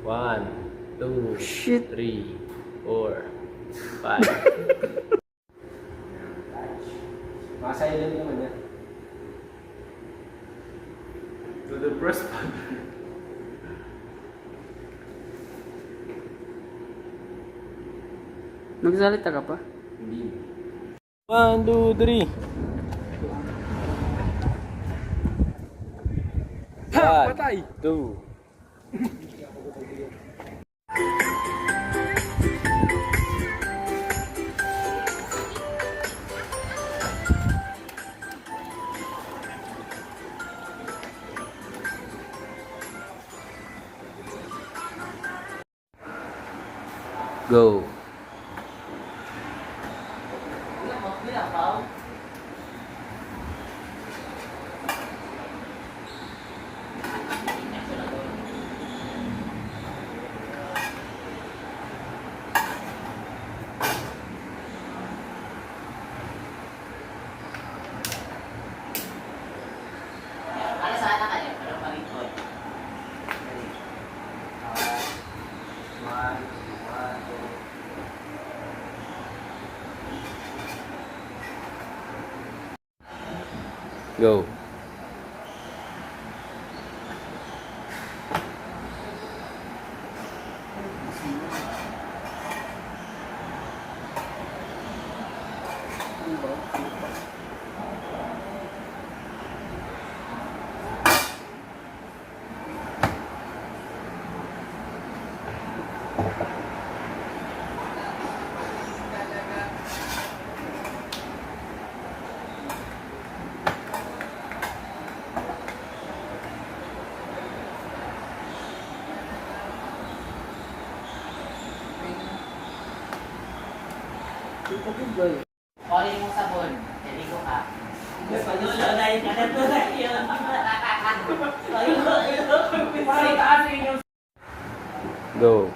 1, 2, Shit. 3, 4, 5. Mga silent naman yan. To the first one. Magsalita ka pa? Hindi. 1, 2, 3. Ha! Patay! 2. Go. Go. Calling mo sabon, naligo ka. Panulo na yung kanatunan yun. Go.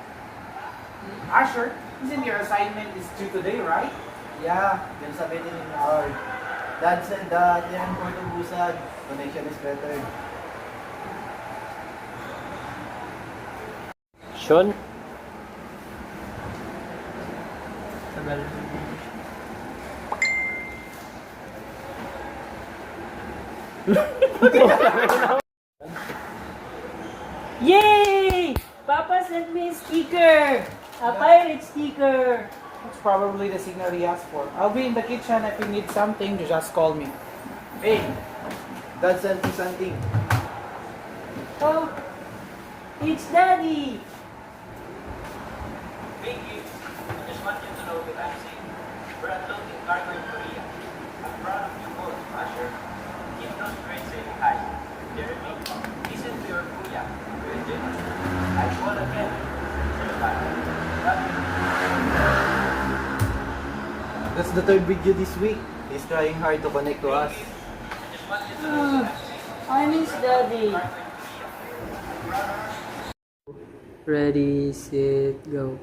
Asher, isn't your assignment is due today, right? Yeah, then sabi din in our dad said that yan for the busag, connection is better. Sean? Yay! Papa sent me a sticker! A pirate sticker! That's probably the signal he asked for. I'll be in the kitchen if you need something, you just call me. Hey, dad sent me something. Oh, it's Daddy! Thank you. I just want you to know that I'm safe. We're unloading cargo in Korea. I'm proud of you both, Asher. Keep those grades saying high. Jeremy, listen to your kuya. Kuya James. I call again. Love you. That's the third video this week. He's trying hard to connect to us. I just want you to know that I'm safe. I miss Daddy. Ready, set, go.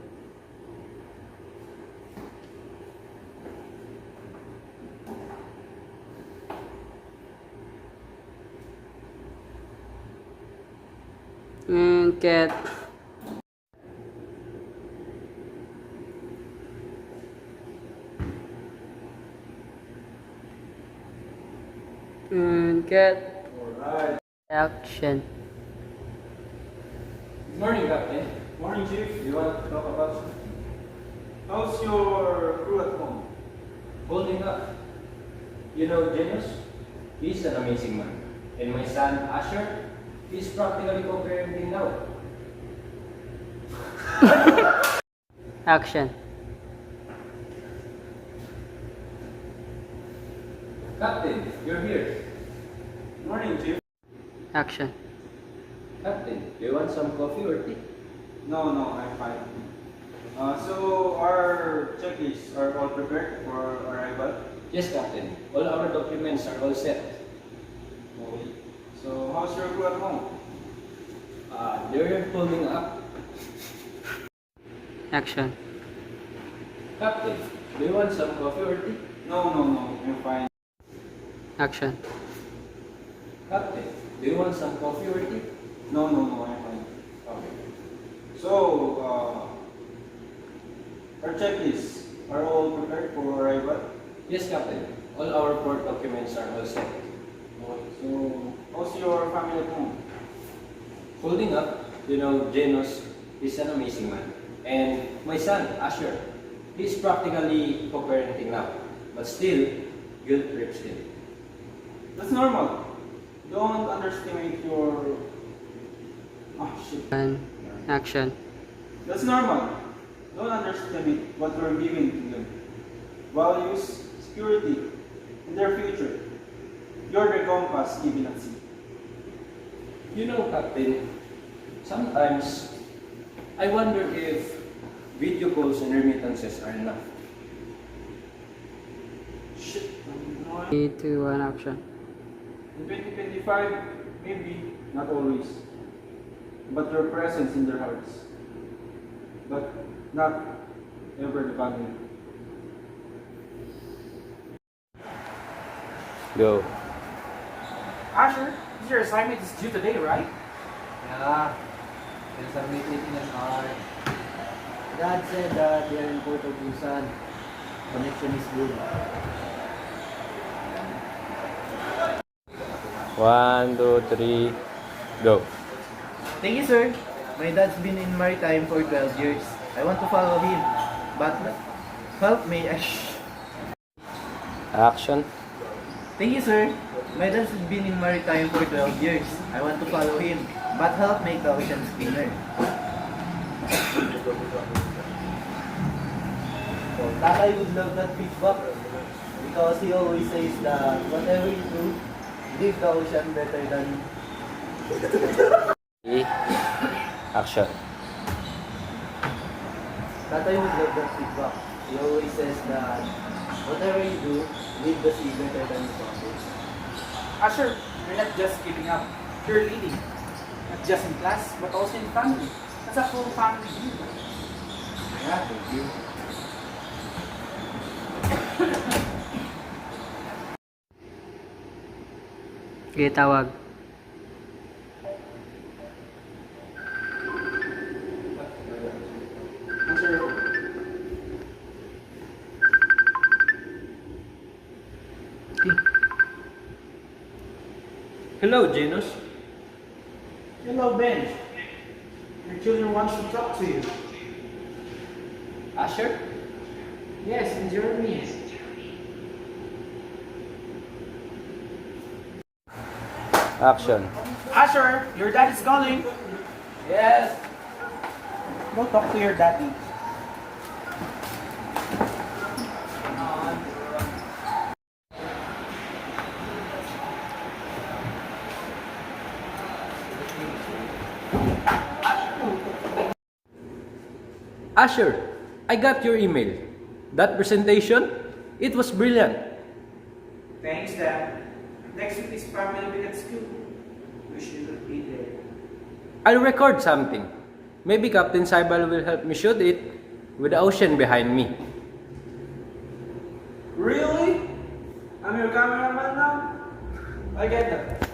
And cat. And cat. Alright. Action. Good morning, Captain. Morning, Chief. You want to talk about something? How's your crew at home? Holding up. You know Genius? He's an amazing man. And my son, Asher, he's practically co-parenting now. Action. Captain, you're here. Morning, Chief. Action. Captain, do you want some coffee or tea? No, I'm fine. So our checklists are all prepared for arrival? Yes, Captain. All our documents are all set. Okay. So how's your crew at home? They're pulling up. Action. Captain, do you want some coffee or tea? No, I'm fine. Action. Captain, do you want some coffee or tea? No, I'm fine. Okay. So, our checklists are all prepared for arrival. Yes, Captain. All our port documents are all set. So, how's your family at home? Holding up, Janos is an amazing man. And my son, Asher, he's practically co-parenting now. But still, guilt trips him. That's normal. Don't underestimate your... Oh, shit. And action. That's normal. Don't underestimate what you're giving to them. Values, security, and their future. You're their compass even at sea. Captain, sometimes I wonder if video calls and remittances are enough. Shit. 3, 2, 1, action. In 2025, maybe, not always. But your presence in their hearts. But not ever the family. Go. Asher, your assignment is due today, right? Yeah. Can submit it in an hour. Dad said that they are in Port of Busan. Connection is good. 1, 2, 3, go. Thank you, sir. My dad's been in maritime for 12 years. I want to follow him. But help me. Action. Thank you, sir. My dad's been in maritime for 12 years. I want to follow him. But help make the ocean cleaner. Tatay would love that feedback because he always says that whatever you do, leave the ocean better than... Action. Tatay would love that feedback. He always says that whatever you do, leave the sea better than you found it. Asher, you're not just keeping up. You're leading. Not just in class, but also in family. That's a full family view. Yeah, thank you. Okay, tawag. Hello, Janos. Hello, Ben. Your children wants to talk to you. Asher? Yes, and Jeremy. Action. Asher, your dad is calling. Yes. Go talk to your daddy. Asher, I got your email. That presentation, it was brilliant. Thanks, Dad. Next week is family week at school. Wish you could be there. I'll record something. Maybe Captain Saibal will help me shoot it with the ocean behind me. Really? I'm your cameraman now? I get that.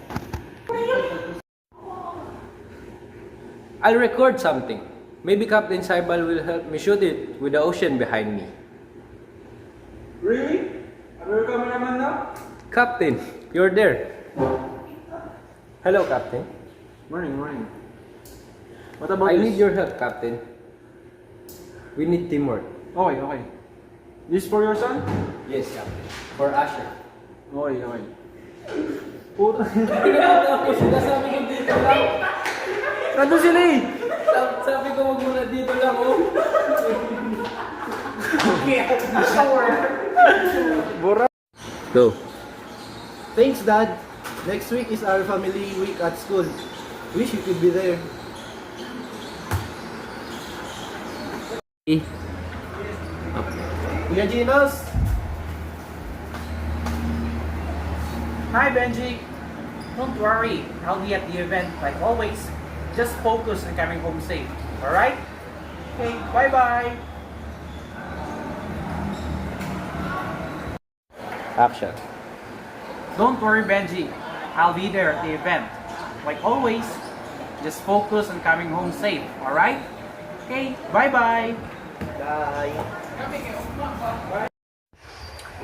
I'll record something. Maybe Captain Saibal will help me shoot it with the ocean behind me. Really? I'm your cameraman now? Captain, you're there. Hello, Captain. Morning, morning. What about I this? need your help, Captain. We need teamwork. Okay, okay. This for your son? Yes, Captain. For Asher. Okay, okay. Puta. Sabi ko dito lang. Nandun sila eh! Sabi ko wag muna dito lang, oh. Go. Thanks, Dad. Next week is our family week at school. Wish you could be there. Kuya Ginos! Hi, Benji. Don't worry. I'll be at the event like always. Just focus on coming home safe. Alright? Okay, bye-bye. Action. Don't worry, Benji. I'll be there at the event. Like always, just focus on coming home safe. Alright? Okay, bye-bye. Bye.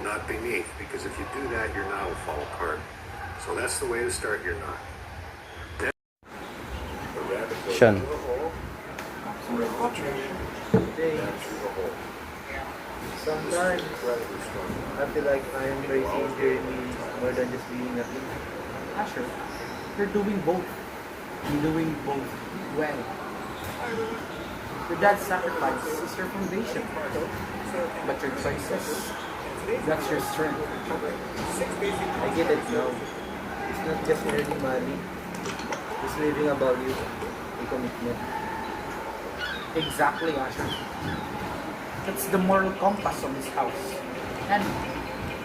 Not beneath, because if you do that, your knot will fall apart. So that's the way to start your knot. Then the rabbit goes Sean. through the hole, down through the hole. Sometimes Incredibly strong knot. I feel like I am embracing journey more than just being a kid. Asher, you're doing both. You're doing both well. Your dad's sacrifice is your foundation. But your choices, that's your strength. I get it now. It's not just earning money. It's living a value, a commitment. Exactly, Asher. That's the moral compass of this house. And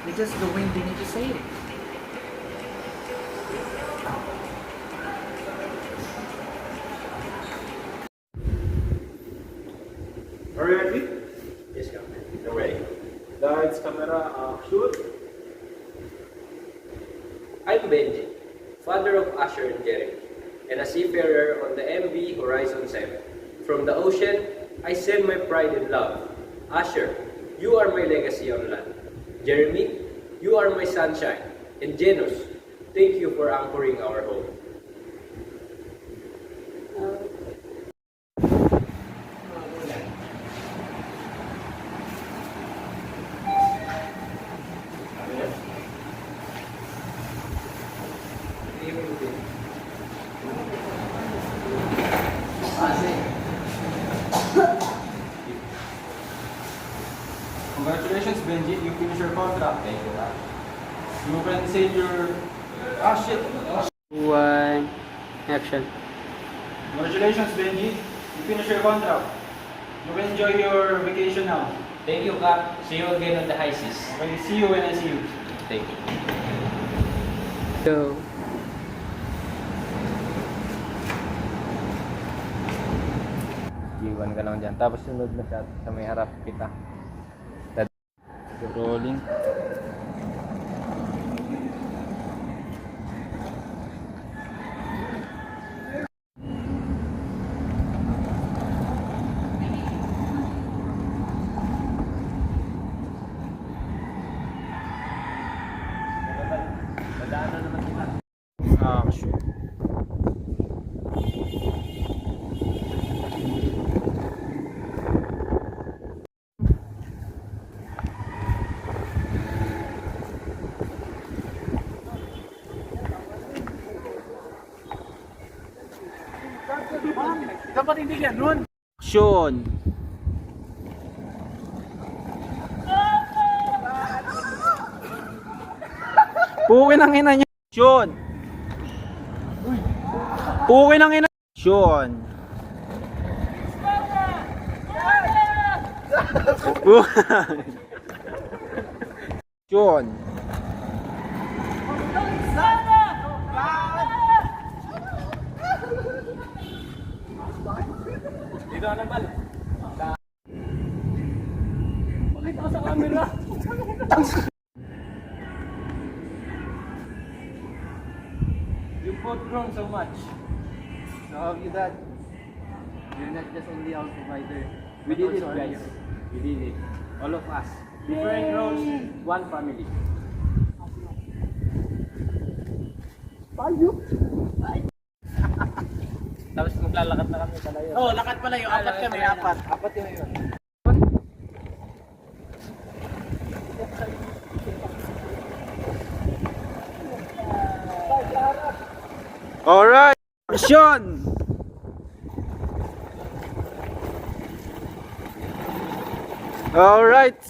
we just the wind beneath the sail. Are you ready? Yes, Captain. I'm ready. Lights, camera, shoot. I'm Benji, father of Asher and Jeremy, and a seafarer on the MV Horizon 7. From the ocean, I send my pride and love. Asher, you are my legacy on land. Jeremy, you are my sunshine. And Janus, thank you for anchoring our home. Congratulations, Benji. You finished your contract. Thank you. You can say your... Ah, shit. 1, action. Congratulations, Benji. You finished your contract. You can enjoy your vacation now. Thank you, Cap. See you again on the high seas. Okay, see you when I see you. Thank you. Go. Iwan ka lang dyan. Tapos sunod na shot sa may harap kita. Rolling. Action. Dapat hindi ganun. Action. Pukin ang ina niya. Action. Pukin ang ina. Action. Action. Dito na naman. Pakita ko sa camera. You've both grown so much. So have you, Dad? You're not just only our provider. We did it, guys. We did it. All of us. Different roles, one family. Tapos maglalakad na kami sa layo. Oh, lakad pala yung apat kami, apat. Apat yun yun. Alright. Action. Alright.